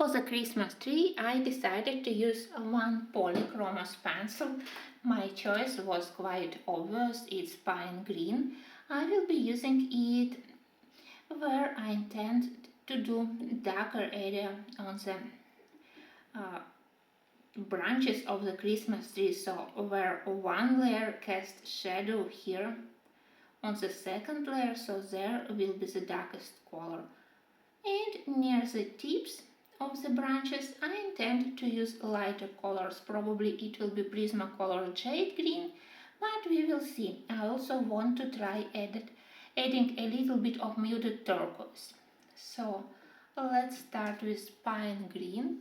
For the Christmas tree, I decided to use one polychromos pencil. My choice was quite obvious, it's pine green. I will be using it where I intend to do darker area on the branches of the Christmas tree, so where one layer casts shadow here on the second layer, so there will be the darkest color. And near the tips of the branches I intend to use lighter colors. Probably it will be Prismacolor jade green, but we will see. I also want to try adding a little bit of muted turquoise. So let's start with pine green.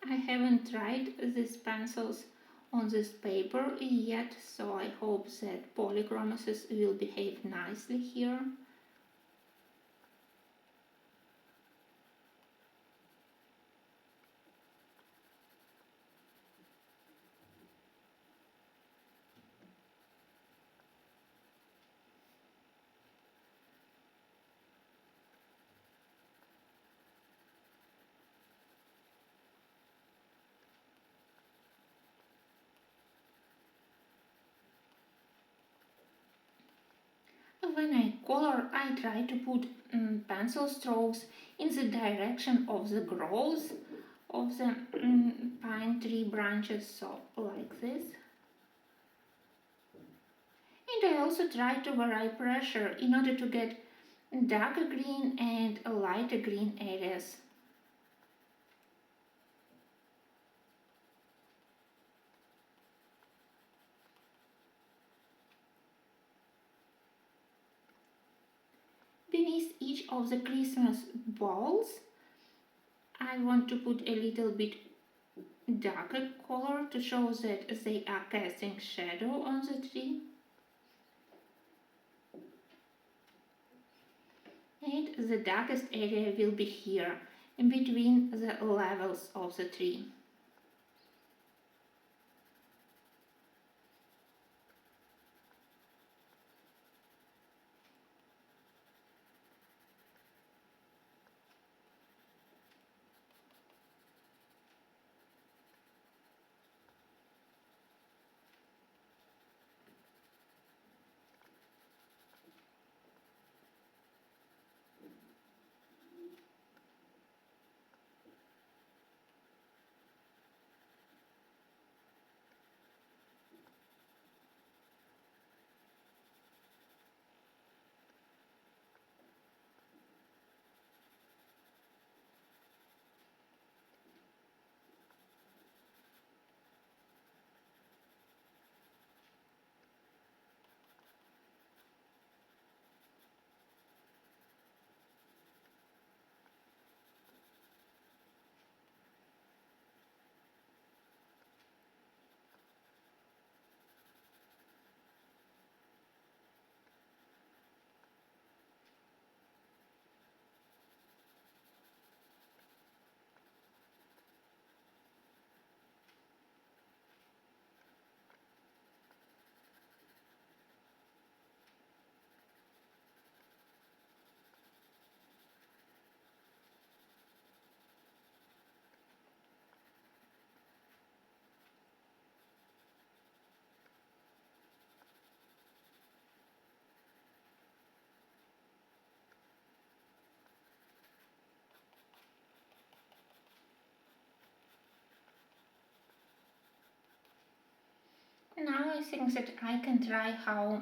I haven't tried these pencils on this paper yet, so I hope that polychromoses will behave nicely here. When I color, I try to put pencil strokes in the direction of the growth of the pine tree branches, so like this. And I also try to vary pressure in order to get darker green and lighter green areas. Beneath each of the Christmas balls, I want to put a little bit darker color to show that they are casting shadow on the tree. And the darkest area will be here, in between the levels of the tree. Now I think that I can try how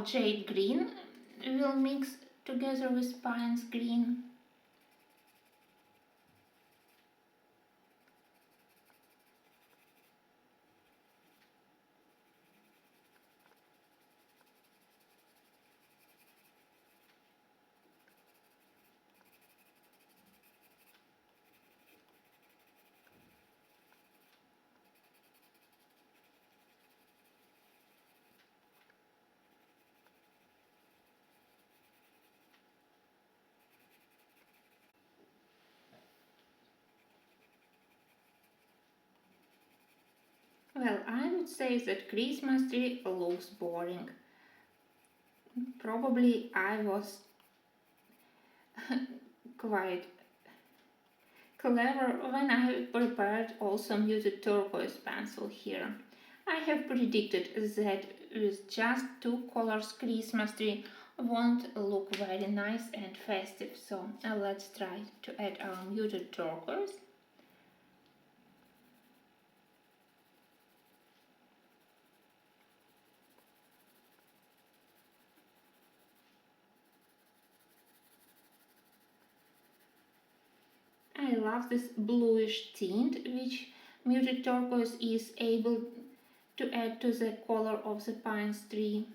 jade green will mix together with pines green. Well, I would would say that Christmas tree looks boring. Probably I was quite clever when I prepared also muted turquoise pencil here. I have predicted that with just two colors Christmas tree won't look very nice and festive, so let's try to add our muted turquoise. I love this bluish tint which muted turquoise is able to add to the color of the pine tree.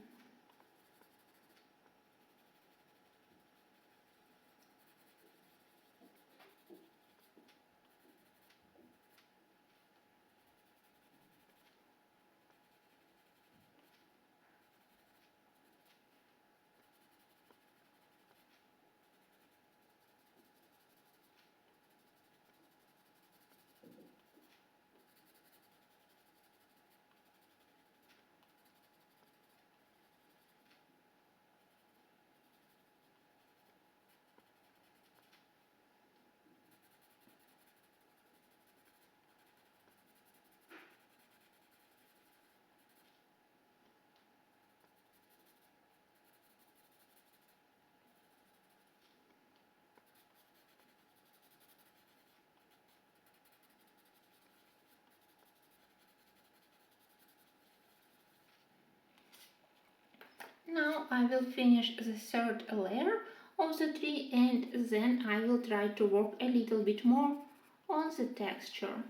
Now I will finish the third layer of the tree and then I will try to work a little bit more on the texture.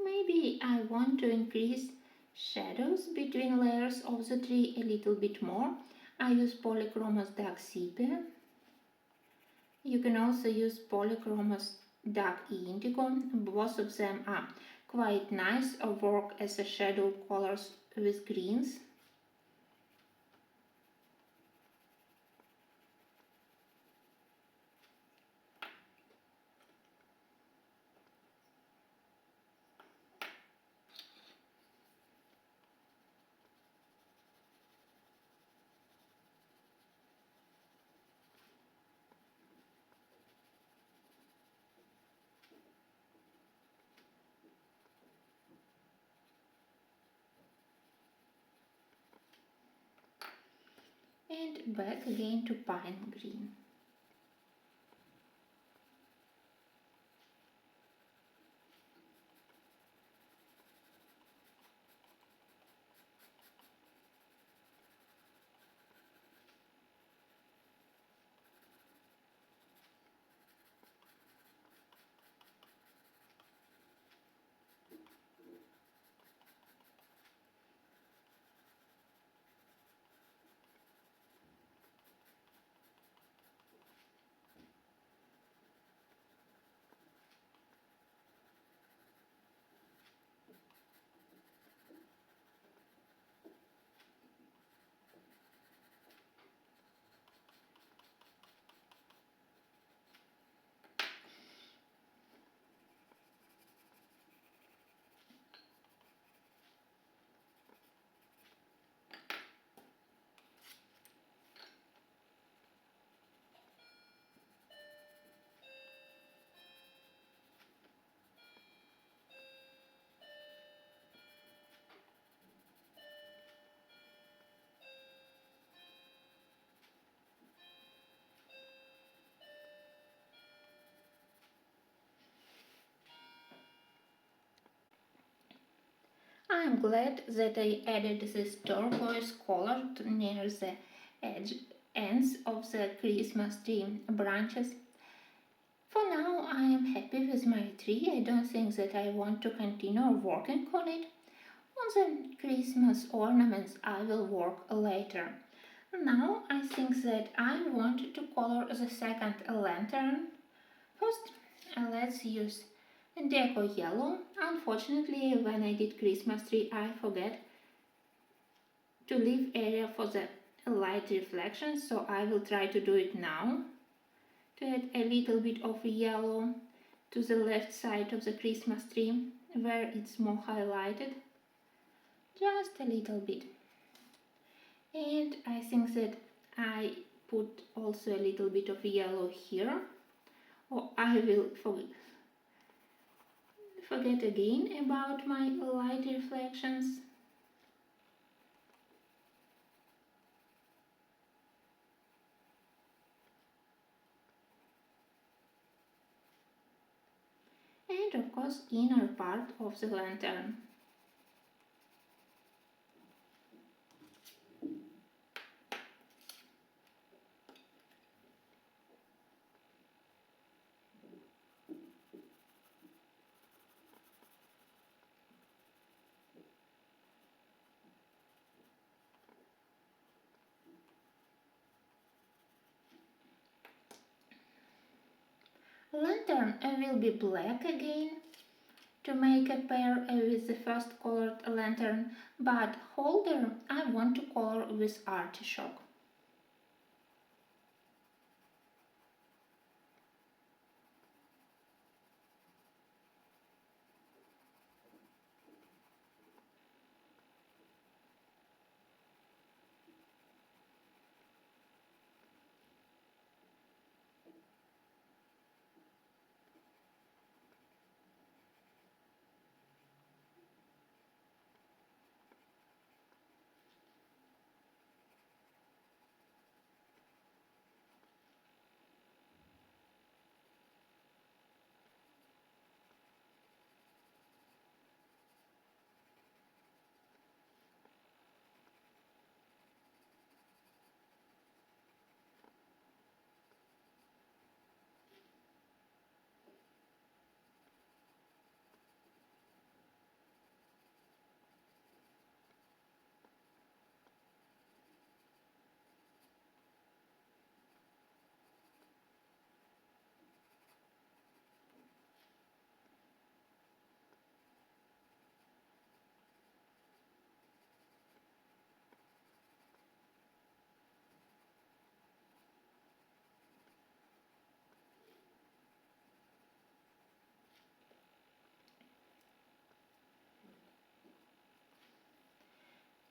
Maybe I want to increase shadows between layers of the tree a little bit more. I use Polychromos Dark Sepia. You can also use Polychromos Dark Indigo. Both of them are quite nice or work as a shadow colors with greens. And back again to pine green. I'm glad that I added this turquoise color near the ends of the Christmas tree branches. For now, I am happy with my tree. I don't think that I want to continue working on it. On the Christmas ornaments, I will work later. Now, I think that I want to color the second lantern. First, let's use deco yellow. Unfortunately, when I did Christmas tree, I forget to leave area for the light reflection, so I will try to do it now. To add a little bit of yellow to the left side of the Christmas tree where it's more highlighted, just a little bit. And I think that I put also a little bit of yellow here, or I will forget again about my light reflections. And of course inner part of the lantern. Lantern will be black again to make a pair with the first colored lantern, but holder I want to color with artichoke.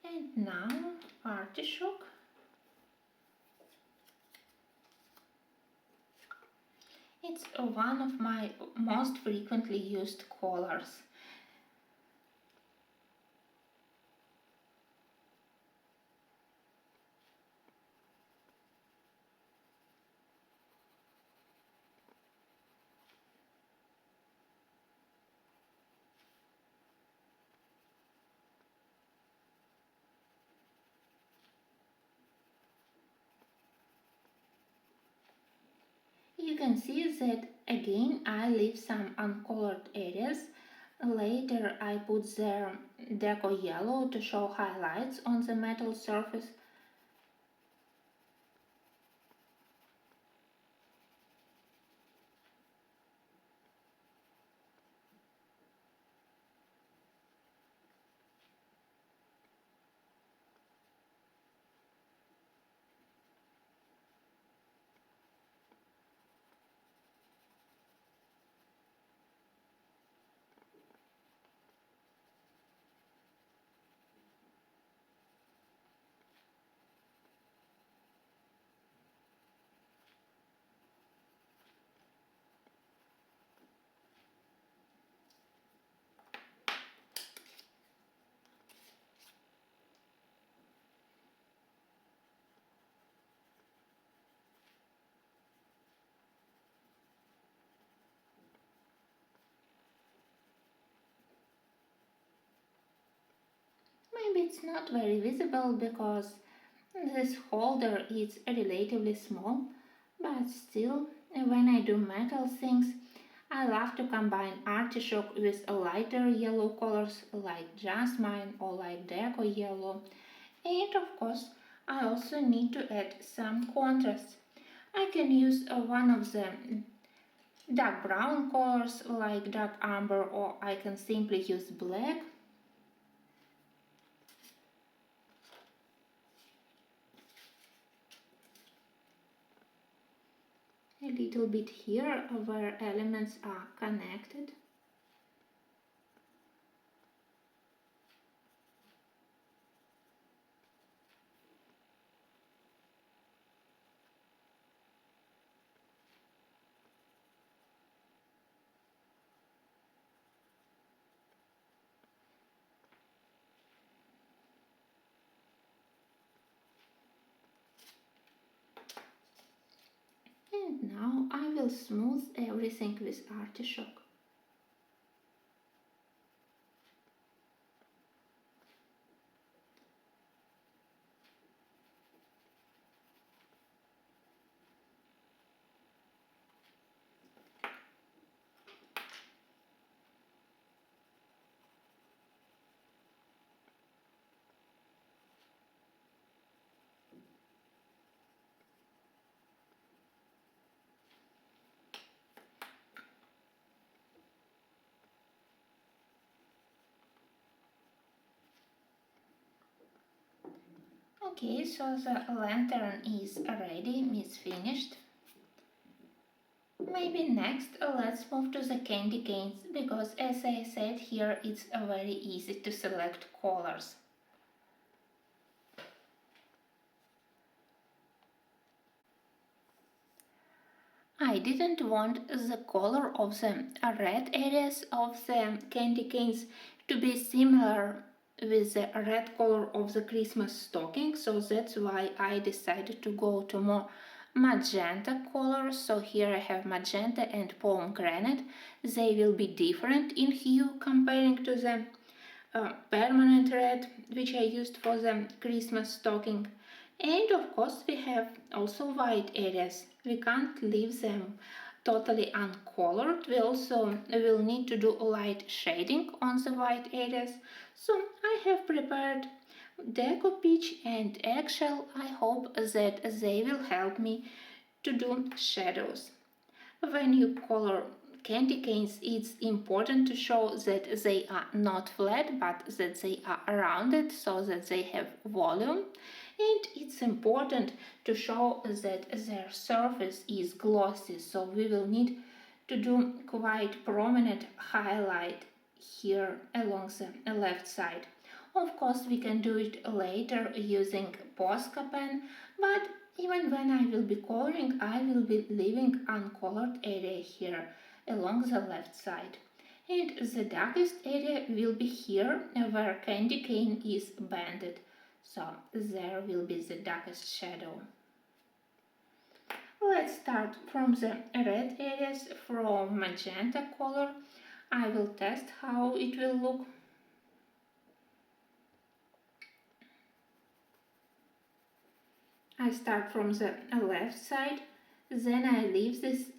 And now artichoke. It's one of my most frequently used colors. You can see that again I leave some uncolored areas. Later I put there deco yellow to show highlights on the metal surface. Maybe it's not very visible because this holder is relatively small, but still, when I do metal things, I love to combine artichoke with lighter yellow colors like jasmine or like deco yellow. And of course, I also need to add some contrast. I can use one of the dark brown colors like dark amber, or I can simply use black. A little bit here where elements are connected. And now I will smooth everything with artichoke. Okay, so the lantern is ready, is finished. Maybe next let's move to the candy canes because as I said here it's very easy to select colors. I didn't want the color of the red areas of the candy canes to be similar with the red color of the Christmas stocking, so that's why I decided to go to more magenta colors. So here I have magenta and pomegranate. They will be different in hue comparing to the permanent red which I used for the Christmas stocking. And of course we have also white areas. We can't leave them totally uncolored. We also will need to do light shading on the white areas. So I have prepared deco peach and eggshell. I hope that they will help me to do shadows. When you color candy canes, it's important to show that they are not flat but that they are rounded so that they have volume. And it's important to show that their surface is glossy, so we will need to do quite prominent highlight here along the left side. Of course, we can do it later using Posca pen, but even when I will be coloring, I will be leaving uncolored area here along the left side. And the darkest area will be here where candy cane is banded. So there will be the darkest shadow. Let's start from the red areas from magenta color. I will test how it will look. I start from the left side, then I leave this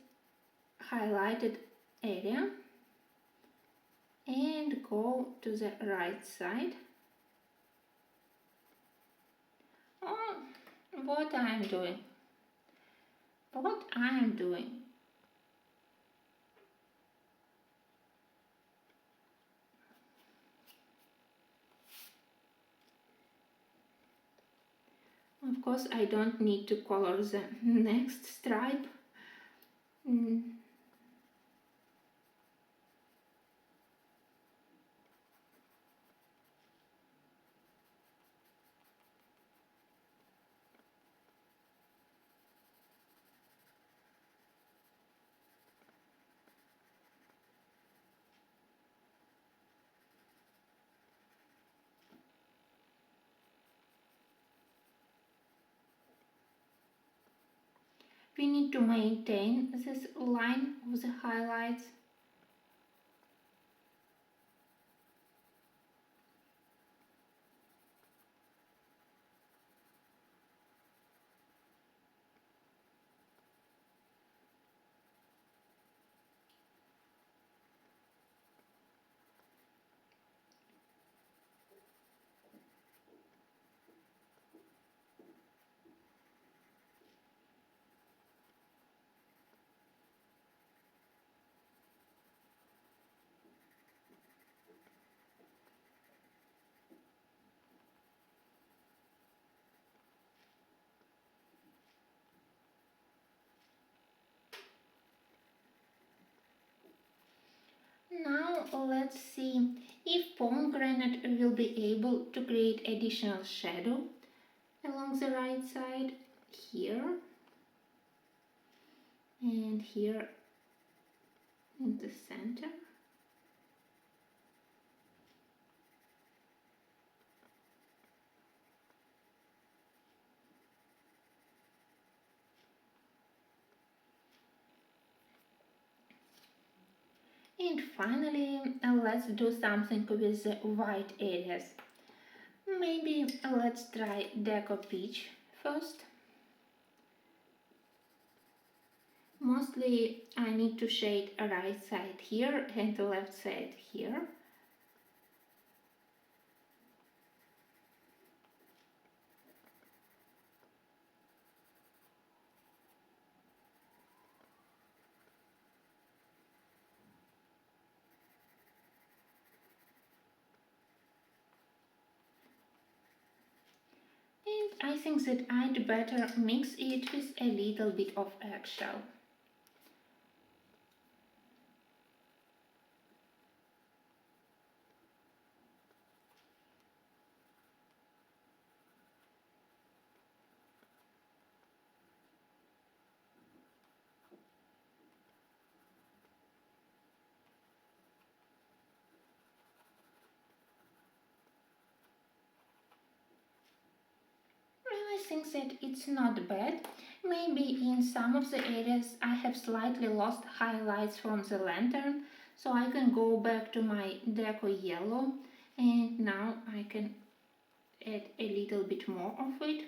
highlighted area and go to the right side. Oh, what I am doing? What I am doing? Of course, I don't need to color the next stripe. We need to maintain this line of the highlights. Now let's see if pomegranate will be able to create additional shadow along the right side here and here in the center. And finally, let's do something with the white areas. Maybe let's try Deco Peach first. Mostly I need to shade a right side here and the left side here. And I think that I'd better mix it with a little bit of eggshell. I think that it's not bad. Maybe in some of the areas I have slightly lost highlights from the lantern, so I can go back to my Deco Yellow and now I can add a little bit more of it.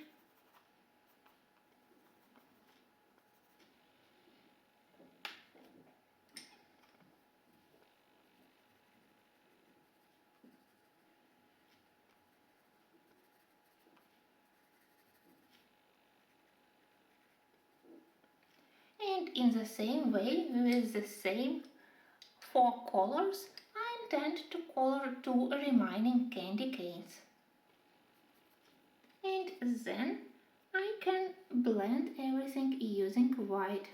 And in the same way, with the same four colors, I intend to color two remaining candy canes. And then I can blend everything using white.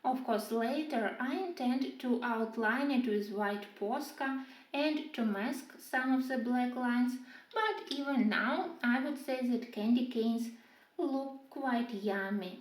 Of course, later I intend to outline it with white Posca and to mask some of the black lines, but even now I would say that candy canes look quite yummy.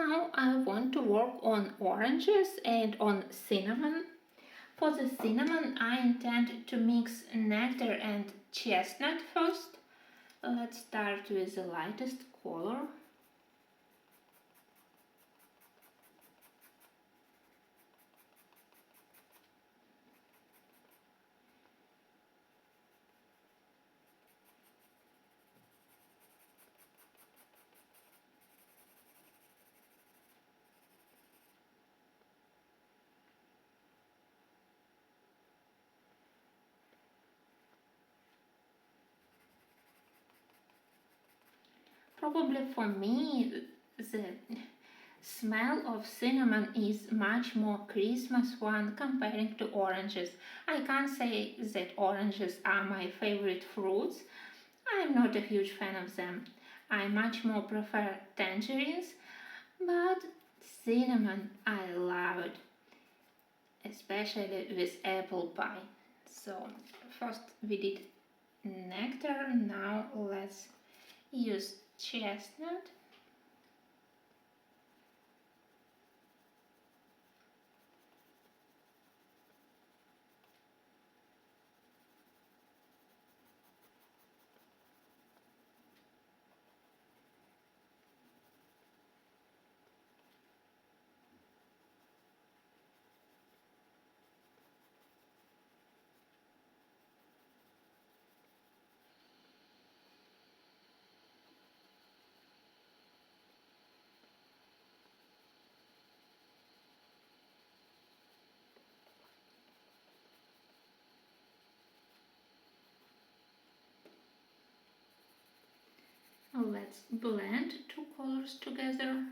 Now I want to work on oranges and on cinnamon. For the cinnamon, I intend to mix nectar and chestnut first. Let's start with the lightest color. Probably for me, the smell of cinnamon is much more Christmas one comparing to oranges. I can't say that oranges are my favorite fruits. I'm not a huge fan of them. I much more prefer tangerines, but cinnamon I love it, especially with apple pie. So first we did nectar, now let's use chestnut. Let's blend two colors together.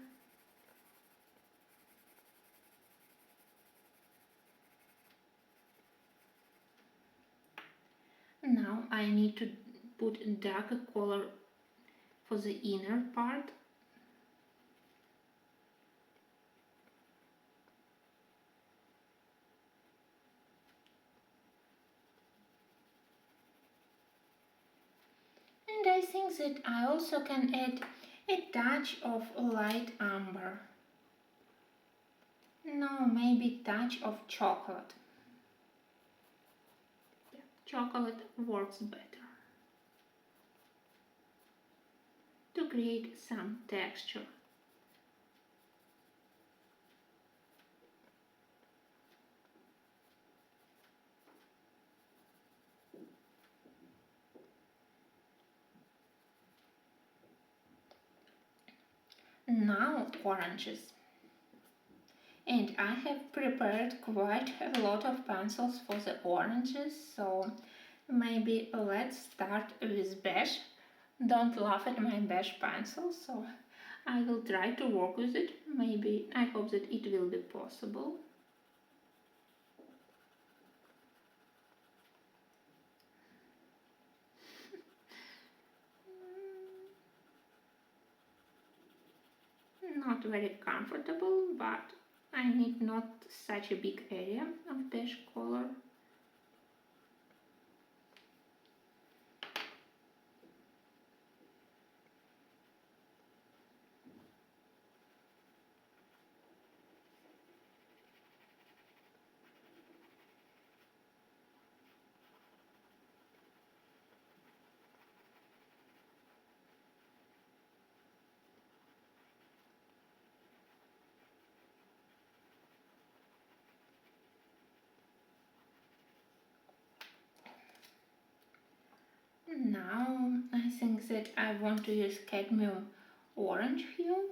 Now I need to put a darker color for the inner part. And I think that I also can add a touch of light amber. No, maybe touch of chocolate. Yeah, chocolate works better to create some texture. Now oranges. And I have prepared quite a lot of pencils for the oranges, so maybe let's start with beige. Don't laugh at my beige pencil, so I will try to work with it. Maybe I hope that it will be possible. Not very comfortable, but I need not such a big area of beige color. Now I think that I want to use cadmium orange hue.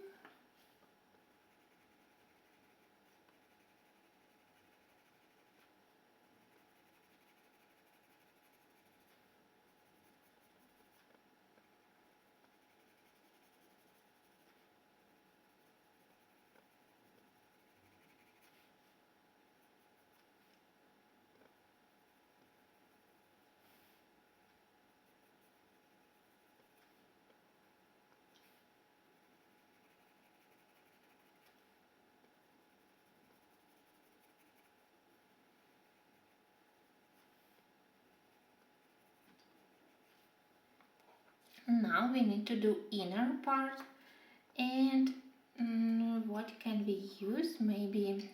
Now we need to do inner part, and what can we use? Maybe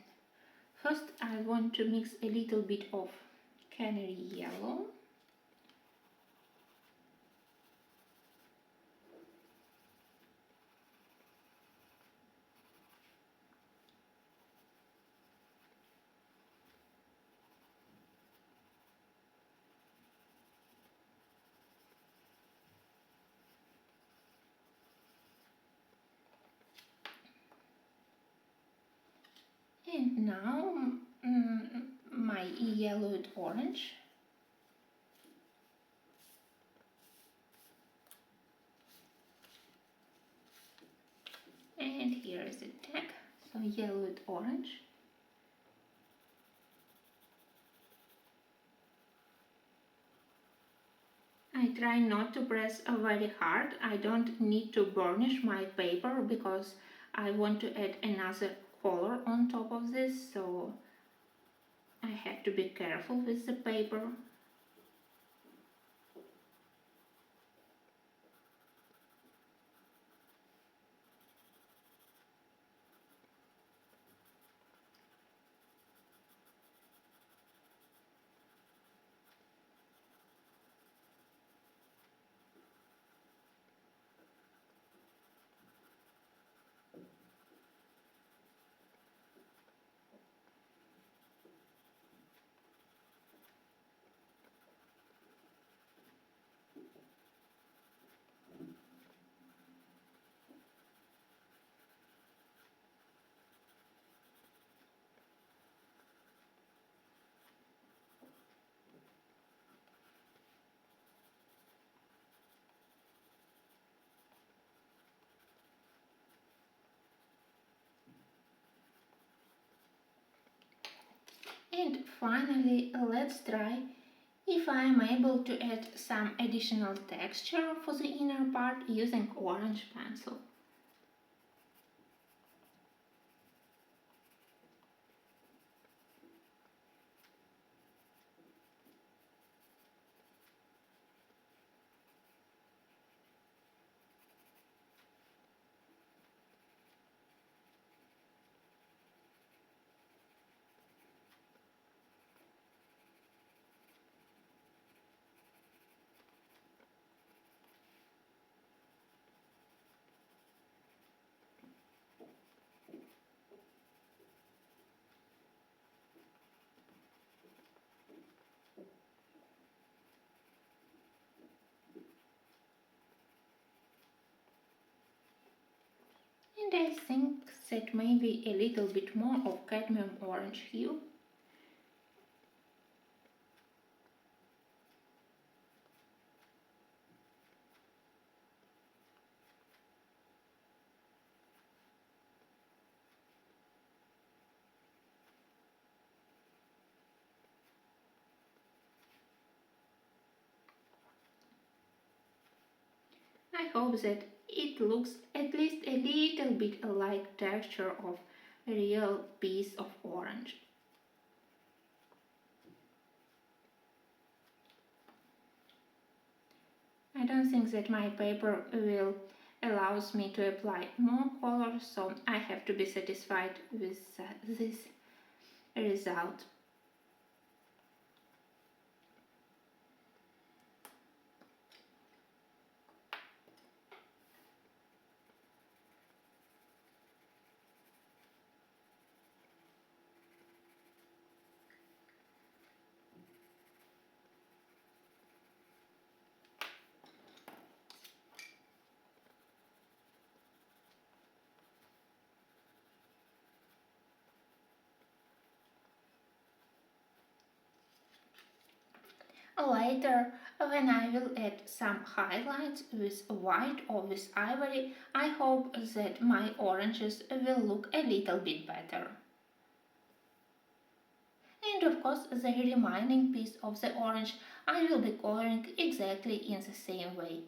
first I want to mix a little bit of canary yellow. And now my yellowed orange. And here is the tag, so yellowed orange. I try not to press very hard. I don't need to burnish my paper because I want to add another color on top of this, so I have to be careful with the paper. And finally, let's try if I am able to add some additional texture for the inner part using orange pencil. And I think that maybe a little bit more of cadmium orange hue. I hope that it looks at least a little bit like texture of a real piece of orange. I don't think that my paper will allows me to apply more color, so I have to be satisfied with this result. Later, when I will add some highlights with white or with ivory, I hope that my oranges will look a little bit better. And of course, the remaining piece of the orange I will be coloring exactly in the same way.